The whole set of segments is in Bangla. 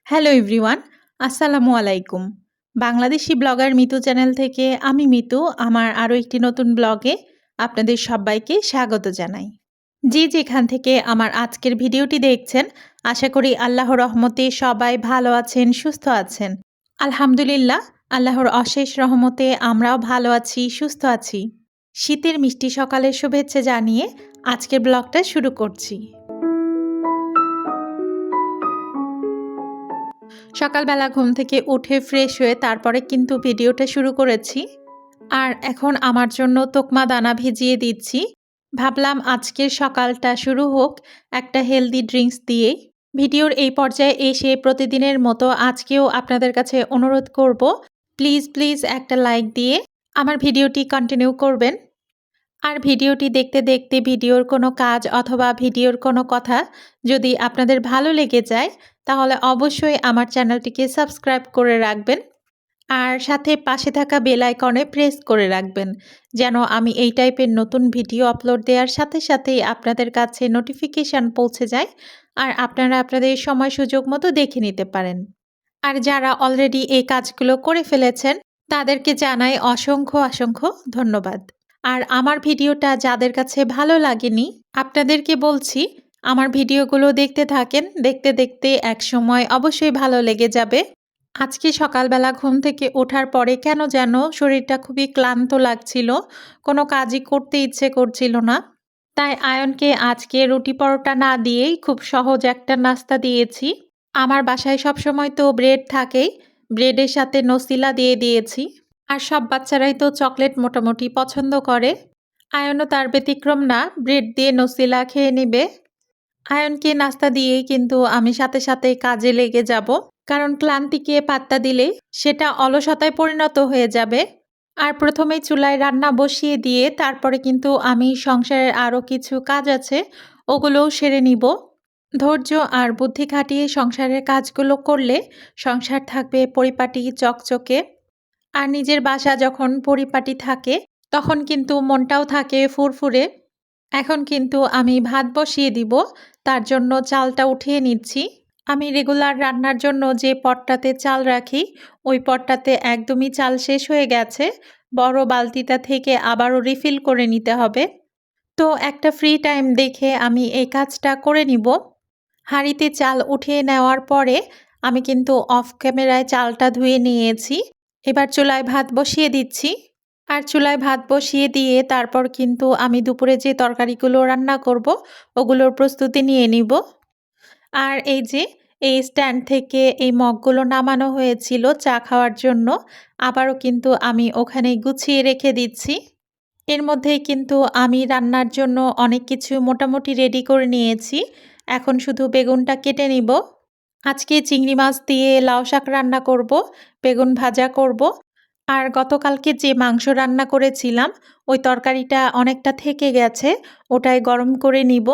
হ্যালো এভরিওয়ান, আসসালামু আলাইকুম। বাংলাদেশি ব্লগার মিতু চ্যানেল থেকে আমি মিতু আমার আরও একটি নতুন ব্লগে আপনাদের সবাইকে স্বাগত জানাই। যে যেখান থেকে আমার আজকের ভিডিওটি দেখছেন, আশা করি আল্লাহর রহমতে সবাই ভালো আছেন, সুস্থ আছেন। আলহামদুলিল্লাহ, আল্লাহর অশেষ রহমতে আমরাও ভালো আছি, সুস্থ আছি। শীতের মিষ্টি সকালের শুভেচ্ছা জানিয়ে আজকের ব্লগটা শুরু করছি। সকালবেলা ঘুম থেকে উঠে ফ্রেশ হয়ে তারপরে কিন্তু ভিডিওটা শুরু করেছি। আর এখন আমার জন্য তোকমা দানা ভিজিয়ে দিচ্ছি। ভাবলাম আজকের সকালটা শুরু হোক একটা হেলদি ড্রিঙ্কস দিয়েই। ভিডিওর এই পর্যায়ে এসে প্রতিদিনের মতো আজকেও আপনাদের কাছে অনুরোধ করব, প্লিজ একটা লাইক দিয়ে আমার ভিডিওটি কন্টিনিউ করবেন। আর ভিডিওটি দেখতে দেখতে ভিডিওর কোনো কাজ অথবা ভিডিওর কোনো কথা যদি আপনাদের ভালো লেগে যায়, তাহলে অবশ্যই আমার চ্যানেলটিকে সাবস্ক্রাইব করে রাখবেন। আর সাথে পাশে থাকা বেল আইকনে প্রেস করে রাখবেন, যেন আমি এই টাইপের নতুন ভিডিও আপলোড দেওয়ার সাথে সাথেই আপনাদের কাছে নোটিফিকেশান পৌঁছে যায় আর আপনারা আপনাদের সময় সুযোগ মতো দেখে নিতে পারেন। আর যারা অলরেডি এই কাজগুলো করে ফেলেছেন, তাদেরকে জানাই অসংখ্য ধন্যবাদ। আর আমার ভিডিওটা যাদের কাছে ভালো লাগেনি, আপনাদেরকে বলছি আমার ভিডিওগুলো দেখতে থাকেন, দেখতে দেখতে একসময় অবশ্যই ভালো লেগে যাবে। আজকে সকালবেলা ঘুম থেকে ওঠার পরে কেন যেন শরীরটা খুবই ক্লান্ত লাগছিল, কোনো কাজই করতে ইচ্ছে করছিল না। তাই আয়নকে আজকে রুটি পরোটা না দিয়েই খুব সহজ একটা নাস্তা দিয়েছি। আমার বাসায় সবসময় তো ব্রেড থাকেই, ব্রেডের সাথে নসিলা দিয়ে দিয়েছি। আর সব বাচ্চারাই তো চকলেট মোটামুটি পছন্দ করে। আয়নও তার ব্যতিক্রম না, ব্রেড দিয়ে নসিলা খেয়ে নেবে। আয়নকে নাস্তা দিয়েই কিন্তু আমি সাথে সাথে কাজে লেগে যাব, কারণ ক্লান্তিকে পাত্তা দিলে সেটা অলসতায় পরিণত হয়ে যাবে। আর প্রথমেই চুলায় রান্না বসিয়ে দিয়ে তারপরে কিন্তু আমি সংসারের আরও কিছু কাজ আছে, ওগুলোও সেরে নিব। ধৈর্য আর বুদ্ধি খাটিয়ে সংসারের কাজগুলো করলে সংসার থাকবে পরিপাটি চকচকে। আর নিজের বাসা যখন পরিপাটি থাকে, তখন কিন্তু মনটাও থাকে ফুরফুরে। এখন কিন্তু আমি ভাত বসিয়ে দিব, তার জন্য চালটা উঠিয়ে নিচ্ছি। আমি রেগুলার রান্নার জন্য যে পটটাতে চাল রাখি, ওই পটটাতে একদমই চাল শেষ হয়ে গেছে। বড় বালতিটা থেকে আবারও রিফিল করে নিতে হবে। তো একটা ফ্রি টাইম দেখে আমি এই কাজটা করে নিব। হাঁড়িতে চাল উঠিয়ে নেওয়ার পরে আমি কিন্তু অফ ক্যামেরায় চালটা ধুয়ে নিয়েছি। এবার চুলায় ভাত বসিয়ে দিচ্ছি। আর চুলায় ভাত বসিয়ে দিয়ে তারপর কিন্তু আমি দুপুরে যে তরকারিগুলো রান্না করব, ওগুলোর প্রস্তুতি নিয়ে নিব। আর এই যে এই স্ট্যান্ড থেকে এই মগগুলো নামানো হয়েছিল চা খাওয়ার জন্য, আবারও কিন্তু আমি ওখানে গুছিয়ে রেখে দিচ্ছি। এর মধ্যেই কিন্তু আমি রান্নার জন্য অনেক কিছু মোটামুটি রেডি করে নিয়েছি। এখন শুধু বেগুনটা কেটে নিব। আজকে চিংড়ি মাছ দিয়ে লাউ শাক রান্না করব, বেগুন ভাজা করব। আর গতকালকে যে মাংস রান্না করেছিলাম, ওই তরকারিটা অনেকটা থেকে গেছে, ওটাই গরম করে নিব।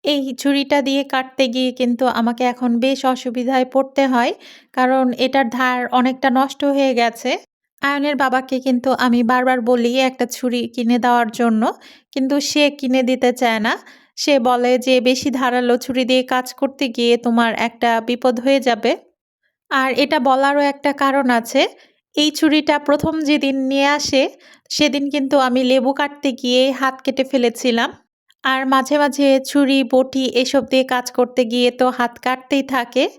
এই ছুরিটা দিয়ে কাটতে গিয়ে কিন্তু আমাকে এখন বেশ অসুবিধায় পড়তে হয়, কারণ এটার ধার অনেকটা নষ্ট হয়ে গেছে। আয়নের বাবাকে কিন্তু আমি বারবার বলি একটা ছুরি কিনে দেওয়ার জন্য, কিন্তু সে কিনে দিতে চায় না। সে বলে যে বেশি ধারালো ছুরি দিয়ে কাজ করতে গিয়ে তোমার একটা বিপদ হয়ে যাবে। আর এটা বলারও একটা কারণ আছে। এই ছুরিটা প্রথম যেদিন নিয়ে আসে, সেদিন কিন্তু আমি লেবু কাটতে গিয়ে হাত কেটে ফেলেছিলাম। আর মাঝে ছুরি, বটি এসব দিয়ে কাজ করতে গিয়ে তো হাত কাটতেই থাকে।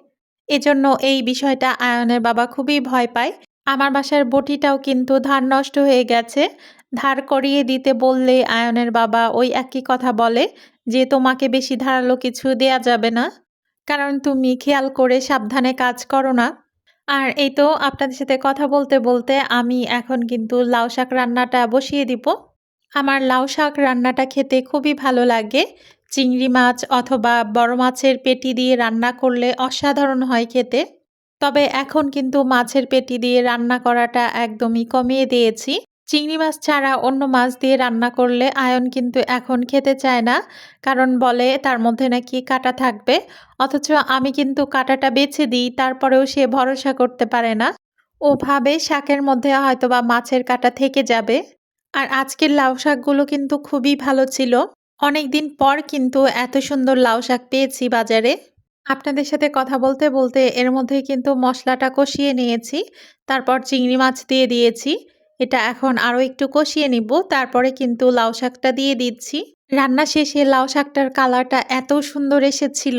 এজন্য এই বিষয়টা আয়নের বাবা খুবই ভয় পায়। আমার বাসার বটিটাও কিন্তু ধার নষ্ট হয়ে গেছে। ধার করিয়ে দিতে বললে আয়নের বাবা ওই একই কথা বলে যে, "তোমাকে বেশি ধারালো কিছু দেয়া যাবে না। কারণ তুমি খেয়াল করে সাবধানে কাজ করো না।" আর এই তো আপনাদের সাথে কথা বলতে আমি এখন কিন্তু লাউ শাক রান্নাটা বসিয়ে দিব। আমার লাউ শাক রান্নাটা খেতে খুবই ভালো লাগে। চিংড়ি মাছ অথবা বড় মাছের পেটি দিয়ে রান্না করলে অসাধারণ হয় খেতে। তবে এখন কিন্তু মাছের পেটি দিয়ে রান্না করাটা একদমই কমিয়ে দিয়েছি। চিংড়ি মাছ ছাড়া অন্য মাছ দিয়ে রান্না করলে আয়ন কিন্তু এখন খেতে চায় না। কারণ বলে তার মধ্যে নাকি কাঁটা থাকবে। অথচ আমি কিন্তু কাঁটাটা বেছে দিই, তারপরেও সে ভরসা করতে পারে না। ও ভাবে শাকের মধ্যে হয়তোবা মাছের কাঁটা থেকে যাবে। আর আজকের লাউ শাকগুলো কিন্তু খুবই ভালো ছিল। অনেকদিন পর কিন্তু এত সুন্দর লাউ শাক পেয়েছি বাজারে। আপনাদের সাথে কথা বলতে, বলতে এর মধ্যে কিন্তু মসলাটা কষিয়ে নিয়েছি। তারপর চিংড়ি মাছ দিয়ে দিয়েছি। এটা এখন আরো একটু কষিয়ে নিব। তারপরে কিন্তু লাউ শাকটা দিয়ে দিচ্ছি। রান্না শেষে লাউ শাকটার কালারটা এত সুন্দর এসেছিল।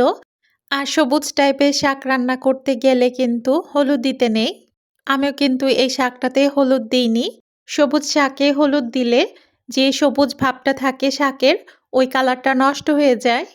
আর সবুজ টাইপের শাক রান্না করতে গেলে কিন্তু হলুদ দিতে নেই। আমিও কিন্তু এই শাকটাতে হলুদ দেইনি। সবুজ শাকে হলুদ দিলে যে সবুজ ভাবটা থাকে শাকের, ওই কালারটা নষ্ট হয়ে যায়।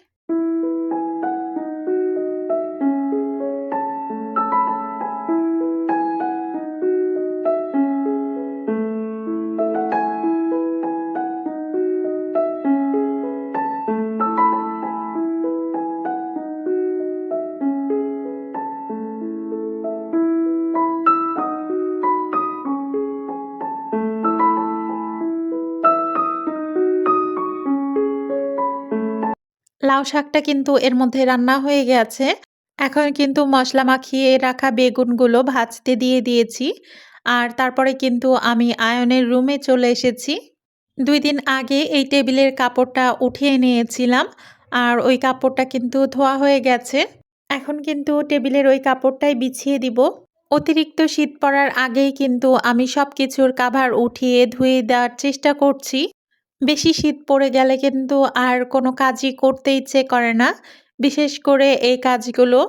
লাউ শাকটা কিন্তু এর মধ্যে রান্না হয়ে গেছে। এখন কিন্তু মসলা মাখিয়ে রাখা বেগুনগুলো ভাজতে দিয়ে দিয়েছি। আর তারপরে কিন্তু আমি আয়নের রুমে চলে এসেছি। ২ দিন আগে এই টেবিলের কাপড়টা উঠিয়ে নিয়েছিলাম। আর ওই কাপড়টা কিন্তু ধোয়া হয়ে গেছে। এখন কিন্তু টেবিলের ওই কাপড়টাই বিছিয়ে দিব। অতিরিক্ত শীত পড়ার আগেই কিন্তু আমি সবকিছুর কাভার উঠিয়ে ধুয়ে দেওয়ার চেষ্টা করছি। বেশি শীত পড়ে গেলে কিন্তু আর কোনো কাজই করতে ইচ্ছে করে না। বিশেষ করে এই কাজগুলো।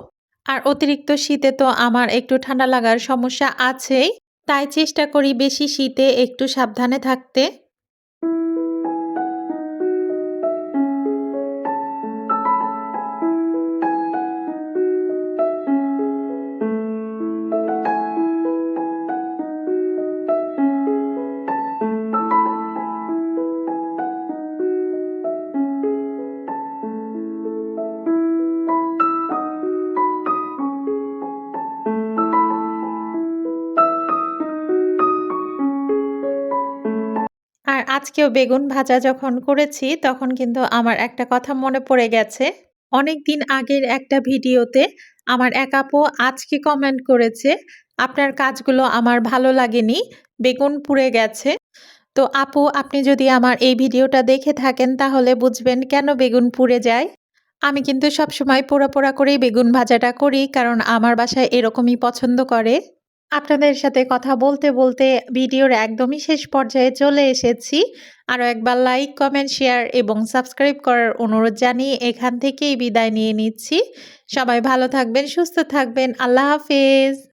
আর অতিরিক্ত শীতে তো আমার একটু ঠান্ডা লাগার সমস্যা আছেই। তাই চেষ্টা করি বেশি শীতে একটু সাবধানে থাকতে। আর আজকেও বেগুন ভাজা যখন করেছি, তখন কিন্তু আমার একটা কথা মনে পড়ে গেছে। অনেকদিন আগের একটা ভিডিওতে আমার এক আপু আজকে কমেন্ট করেছে, "আপনার কাজগুলো আমার ভালো লাগেনি, বেগুন পুড়ে গেছে।" তো আপু, আপনি যদি আমার এই ভিডিওটা দেখে থাকেন তাহলে বুঝবেন কেন বেগুন পুড়ে যায়। আমি কিন্তু সবসময় পোড়া, পোড়া করেই বেগুন ভাজাটা করি, কারণ আমার বাসায় এরকমই পছন্দ করে। আপনাদের সাথে কথা বলতে, বলতে ভিডিওর একদমই শেষ পর্যায়ে চলে এসেছি। আরও একবার লাইক, কমেন্ট, শেয়ার এবং সাবস্ক্রাইব করার অনুরোধ জানিয়ে এখান থেকেই বিদায় নিয়ে নিচ্ছি। সবাই ভালো থাকবেন, সুস্থ থাকবেন। আল্লাহ হাফেজ।